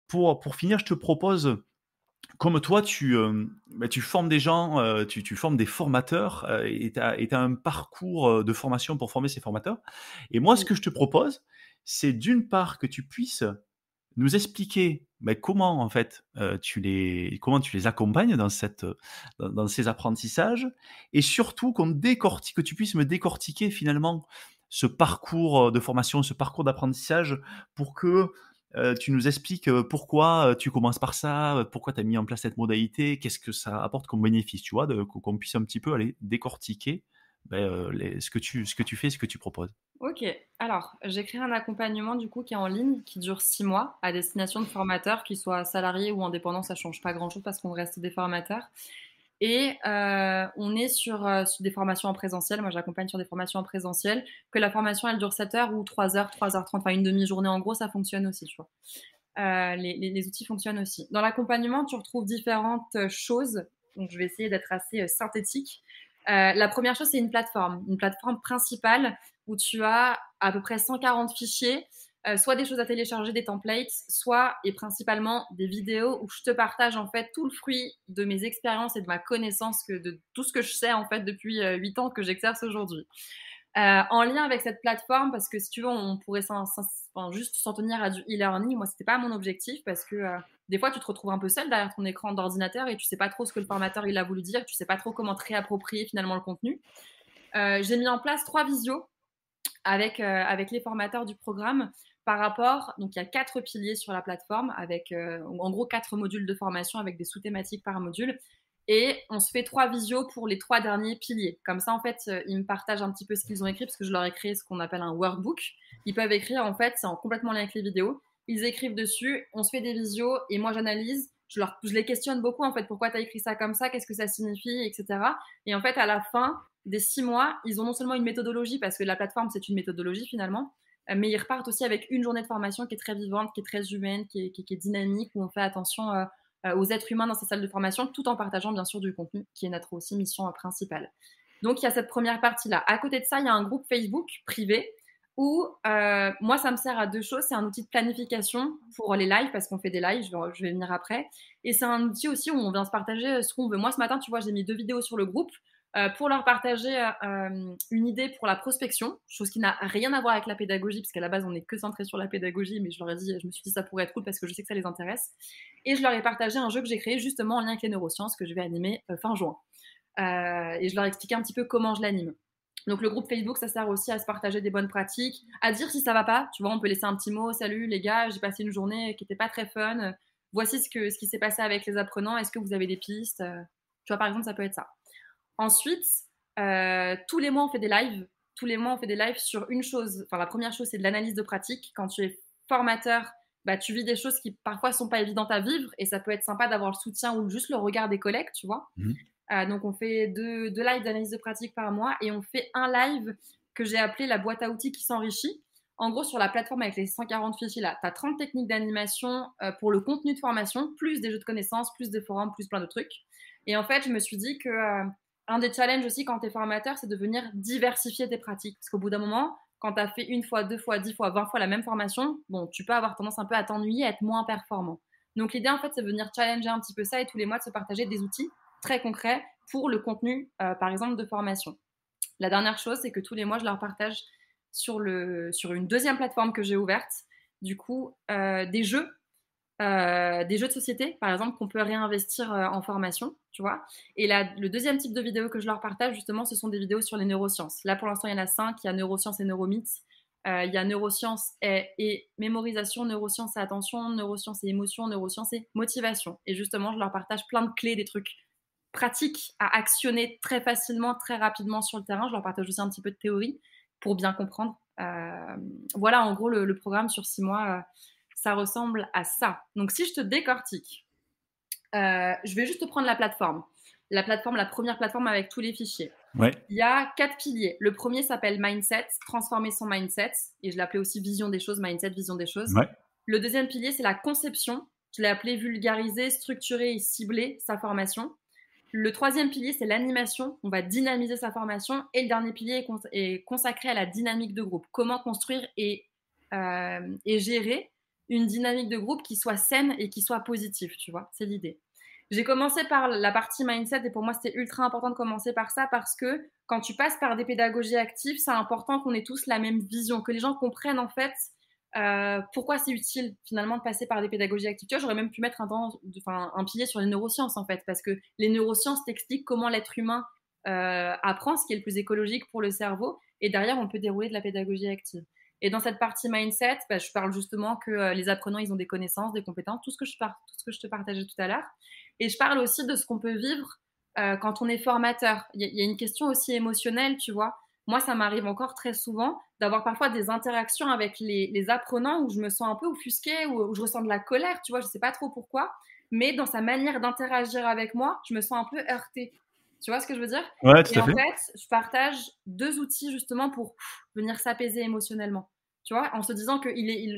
pour finir, je te propose, comme toi, tu formes des gens, tu formes des formateurs, et tu as un parcours de formation pour former ces formateurs. Et moi, ce Oui. que je te propose, c'est d'une part que tu puisses nous expliquer comment, en fait, comment tu les accompagnes dans ces apprentissages, et surtout que tu puisses me décortiquer finalement ce parcours de formation, ce parcours d'apprentissage, pour que tu nous expliques pourquoi tu commences par ça, pourquoi tu as mis en place cette modalité, qu'est-ce que ça apporte comme bénéfice, tu vois, qu'on puisse un petit peu aller décortiquer ce que tu fais, ce que tu proposes. Ok, alors j'ai créé un accompagnement du coup qui est en ligne, qui dure 6 mois, à destination de formateurs, qu'ils soient salariés ou indépendants, ça change pas grand-chose parce qu'on reste des formateurs. Et on est sur des formations en présentiel. Moi, j'accompagne sur des formations en présentiel. Que la formation, elle dure 7 heures ou 3 heures, 3h30, enfin une demi-journée en gros, ça fonctionne aussi, tu vois. Les outils fonctionnent aussi. Dans l'accompagnement, tu retrouves différentes choses. Donc, je vais essayer d'être assez synthétique. La première chose, c'est une plateforme principale où tu as à peu près 140 fichiers, soit des choses à télécharger, des templates, soit et principalement des vidéos où je te partage en fait tout le fruit de mes expériences et de ma connaissance, de tout ce que je sais en fait depuis 8 ans que j'exerce aujourd'hui. En lien avec cette plateforme, parce que si tu veux, on pourrait juste s'en tenir à du e-learning. Moi, c'était pas mon objectif parce que des fois, tu te retrouves un peu seul derrière ton écran d'ordinateur et tu sais pas trop ce que le formateur il a voulu dire, tu sais pas trop comment te réapproprier finalement le contenu. J'ai mis en place 3 visios avec les formateurs du programme par rapport. Donc, il y a 4 piliers sur la plateforme avec en gros 4 modules de formation avec des sous-thématiques par module. Et on se fait 3 visios pour les 3 derniers piliers. Comme ça, en fait, ils me partagent un petit peu ce qu'ils ont écrit parce que je leur ai créé ce qu'on appelle un workbook. Ils peuvent écrire, en fait, c'est en complètement lien avec les vidéos. Ils écrivent dessus, on se fait des visios et moi, j'analyse. Je les questionne beaucoup, en fait, pourquoi tu as écrit ça comme ça, qu'est-ce que ça signifie, etc. Et en fait, à la fin des 6 mois, ils ont non seulement une méthodologie, parce que la plateforme, c'est une méthodologie finalement, mais ils repartent aussi avec une journée de formation qui est très vivante, qui est très humaine, qui est dynamique, où on fait attention aux êtres humains dans ces salles de formation, tout en partageant bien sûr du contenu, qui est notre aussi mission principale. Donc il y a cette première partie-là. À côté de ça, il y a un groupe Facebook privé où moi, ça me sert à 2 choses. C'est un outil de planification pour les lives, parce qu'on fait des lives, je vais venir après. Et c'est un outil aussi où on vient se partager ce qu'on veut. Moi, ce matin, tu vois, j'ai mis 2 vidéos sur le groupe pour leur partager une idée pour la prospection, chose qui n'a rien à voir avec la pédagogie, parce qu'à la base, on n'est que centré sur la pédagogie, mais je me suis dit ça pourrait être cool parce que je sais que ça les intéresse. Et je leur ai partagé un jeu que j'ai créé justement en lien avec les neurosciences, que je vais animer fin juin. Et je leur ai expliqué un petit peu comment je l'anime. Donc le groupe Facebook, ça sert aussi à se partager des bonnes pratiques, à dire si ça va pas. Tu vois, on peut laisser un petit mot, salut les gars, j'ai passé une journée qui était pas très fun. Voici ce qui s'est passé avec les apprenants. Est-ce que vous avez des pistes? Tu vois, par exemple, ça peut être ça. Ensuite, tous les mois, on fait des lives. Tous les mois, on fait des lives sur une chose. Enfin, la première chose, c'est de l'analyse de pratique. Quand tu es formateur, bah, tu vis des choses qui parfois sont pas évidentes à vivre et ça peut être sympa d'avoir le soutien ou juste le regard des collègues, tu vois. Mhm. Donc, on fait deux lives d'analyse de pratique par mois et on fait un live que j'ai appelé la boîte à outils qui s'enrichit. En gros, sur la plateforme avec les 140 fichiers là, tu as 30 techniques d'animation pour le contenu de formation, plus des jeux de connaissances, plus des forums, plus plein de trucs. Et en fait, je me suis dit que un des challenges aussi quand tu es formateur, c'est de venir diversifier tes pratiques. Parce qu'au bout d'un moment, quand tu as fait 1 fois, 2 fois, 10 fois, 20 fois la même formation, bon, tu peux avoir tendance un peu à t'ennuyer, à être moins performant. Donc l'idée, en fait, c'est de venir challenger un petit peu ça et tous les mois de se partager des outils très concrets pour le contenu, par exemple, de formation. La dernière chose, c'est que tous les mois, je leur partage sur une deuxième plateforme que j'ai ouverte, du coup, des jeux de société, par exemple, qu'on peut réinvestir en formation, tu vois. Et là, le deuxième type de vidéo que je leur partage, justement, ce sont des vidéos sur les neurosciences. Là, pour l'instant, il y en a 5. Il y a neurosciences et neuromythes. Il y a neurosciences et mémorisation, neurosciences et attention, neurosciences et émotion, neurosciences et motivation. Et justement, je leur partage plein de clés, des trucs pratiques à actionner très facilement, très rapidement sur le terrain. Je leur partage aussi un petit peu de théorie pour bien comprendre. Voilà, en gros, le programme sur 6 mois, ça ressemble à ça. Donc, si je te décortique, je vais juste te prendre la plateforme. La première plateforme avec tous les fichiers. Ouais. Il y a 4 piliers. Le premier s'appelle Mindset, transformer son mindset. Et je l'appelais aussi vision des choses, mindset, vision des choses. Ouais. Le deuxième pilier, c'est la conception. Je l'ai appelé vulgariser, structurer et cibler sa formation. Le troisième pilier, c'est l'animation. On va dynamiser sa formation. Et le dernier pilier est consacré à la dynamique de groupe. Comment construire et gérer une dynamique de groupe qui soit saine et qui soit positive, tu vois? C'est l'idée. J'ai commencé par la partie mindset et pour moi, c'était ultra important de commencer par ça parce que quand tu passes par des pédagogies actives, c'est important qu'on ait tous la même vision, que les gens comprennent en fait pourquoi c'est utile finalement de passer par des pédagogies actives. Tu vois, j'aurais même pu mettre un pilier sur les neurosciences en fait, parce que les neurosciences t'expliquent comment l'être humain apprend, ce qui est le plus écologique pour le cerveau, et derrière on peut dérouler de la pédagogie active. Et dans cette partie mindset, bah, je parle justement que les apprenants, ils ont des connaissances, des compétences, tout ce que je te partageais tout à l'heure. Et je parle aussi de ce qu'on peut vivre quand on est formateur. Il y a une question aussi émotionnelle, tu vois. Moi, ça m'arrive encore très souvent d'avoir parfois des interactions avec les apprenants où je me sens un peu offusquée, où je ressens de la colère, tu vois, je sais pas trop pourquoi. Mais dans sa manière d'interagir avec moi, je me sens un peu heurtée. Tu vois ce que je veux dire? Ouais, Et tout à en fait. fait, je partage 2 outils justement pour venir s'apaiser émotionnellement. Tu vois? En se disant que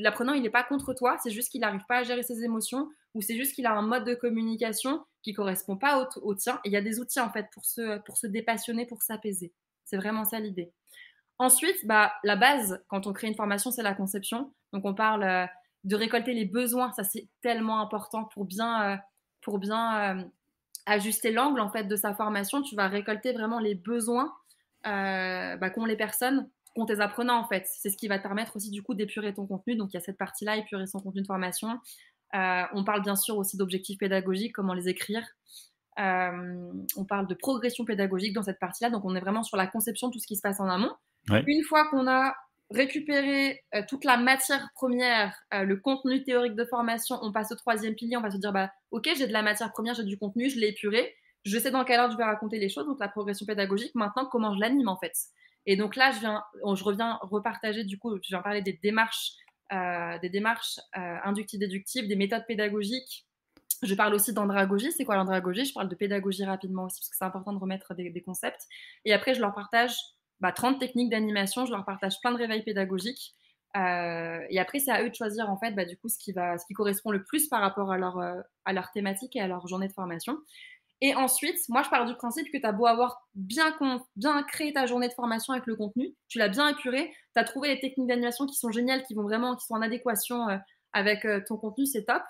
l'apprenant, il est pas contre toi, c'est juste qu'il n'arrive pas à gérer ses émotions ou c'est juste qu'il a un mode de communication qui correspond pas au tien. Et il y a des outils en fait pour se dépassionner, pour s'apaiser. C'est vraiment ça l'idée. Ensuite, bah, la base, quand on crée une formation, c'est la conception. Donc, on parle de récolter les besoins. Ça, c'est tellement important pour bien ajuster l'angle en fait de sa formation. Tu vas récolter vraiment les besoins qu'ont les personnes, qu'ont tes apprenants en fait. C'est ce qui va te permettre aussi du coup d'épurer ton contenu. Donc, il y a cette partie-là, épurer son contenu de formation. On parle bien sûr aussi d'objectifs pédagogiques, comment les écrire. On parle de progression pédagogique dans cette partie-là. Donc, on est vraiment sur la conception de tout ce qui se passe en amont. Ouais. Une fois qu'on a récupéré toute la matière première, le contenu théorique de formation, on passe au troisième pilier, on va se dire, bah, ok, j'ai de la matière première, j'ai du contenu, je l'ai épuré, je sais dans quelle ordre je vais raconter les choses, donc la progression pédagogique, maintenant, comment je l'anime en fait. Et donc là, je reviens repartager, du coup, je viens parler des démarches inductives, déductives, des méthodes pédagogiques. Je parle aussi d'andragogie. C'est quoi l'andragogie? Je parle de pédagogie rapidement aussi, parce que c'est important de remettre des concepts. Et après, je leur partage 30 techniques d'animation, je leur partage plein de réveils pédagogiques. Et après, c'est à eux de choisir en fait, du coup, ce qui correspond le plus par rapport à leur thématique et à leur journée de formation. Et ensuite, moi, je pars du principe que tu as beau avoir bien créé ta journée de formation avec le contenu, tu l'as bien épuré, tu as trouvé les techniques d'animation qui sont géniales, qui sont en adéquation avec ton contenu, c'est top.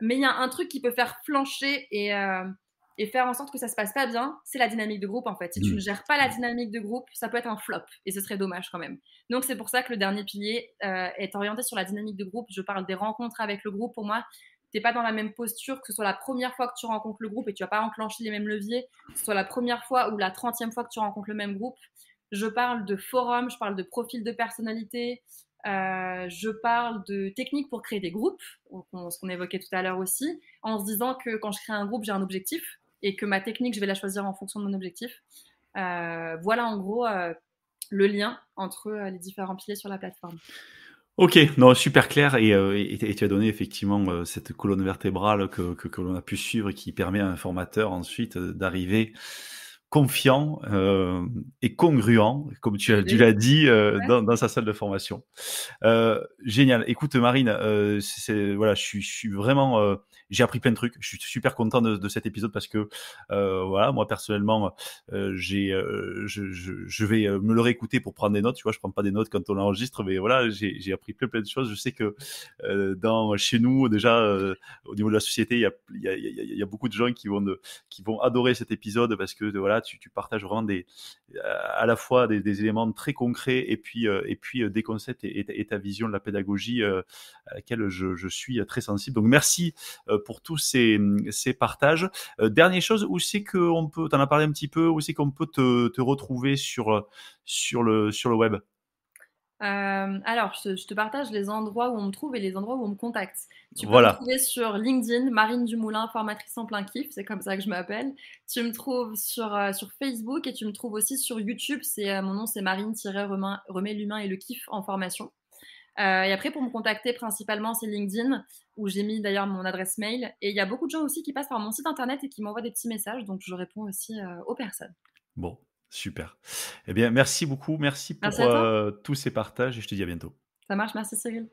Mais il y a un truc qui peut faire flancher et faire en sorte que ça se passe pas bien, c'est la dynamique de groupe en fait. Si tu ne Mmh. gères pas la dynamique de groupe, ça peut être un flop et ce serait dommage quand même. Donc c'est pour ça que le dernier pilier est orienté sur la dynamique de groupe. Je parle des rencontres avec le groupe. Pour moi, t'es pas dans la même posture, que ce soit la première fois que tu rencontres le groupe et tu vas pas enclencher les mêmes leviers, que ce soit la première fois ou la 30e fois que tu rencontres le même groupe. Je parle de forum, je parle de profil de personnalité, je parle de techniques pour créer des groupes, ce qu'on évoquait tout à l'heure aussi, en se disant que quand je crée un groupe, j'ai un objectif et que ma technique, je vais la choisir en fonction de mon objectif. Voilà en gros le lien entre les différents piliers sur la plateforme. OK, non, super clair et tu as donné effectivement, cette colonne vertébrale que l'on a pu suivre et qui permet à un formateur ensuite, d'arriver confiant, et congruent, comme tu Oui, l'as dit, ouais. dans sa salle de formation. Génial. Écoute, Marine, voilà, je suis vraiment, j'ai appris plein de trucs. Je suis super content de cet épisode parce que, voilà, moi personnellement, je vais me le réécouter pour prendre des notes. Tu vois, je prends pas des notes quand on enregistre, mais voilà, j'ai appris plein de choses. Je sais que chez nous déjà, au niveau de la société, il y a beaucoup de gens qui vont adorer cet épisode parce que voilà, tu partages vraiment à la fois des éléments très concrets et puis des concepts et ta vision de la pédagogie à laquelle je suis très sensible. Donc merci pour tous ces partages. Dernière chose, où c'est qu'on peut, t'en as parlé un petit peu, où c'est qu'on peut te retrouver sur le web? Alors, je te partage les endroits où on me trouve et les endroits où on me contacte. Tu peux me Voilà. trouver sur LinkedIn, Marine Dumoulin, formatrice en plein kiff, c'est comme ça que je m'appelle. Tu me trouves sur Facebook et tu me trouves aussi sur YouTube. Mon nom, c'est Marine-Remets l'humain et le kiff en formation. Et après, pour me contacter, principalement, c'est LinkedIn, où j'ai mis d'ailleurs mon adresse mail. Et il y a beaucoup de gens aussi qui passent par mon site internet et qui m'envoient des petits messages, donc je réponds aussi aux personnes. Bon, super. Eh bien, merci beaucoup. Merci Merci pour à toi. tous ces partages et je te dis à bientôt. Ça marche, merci Cyril.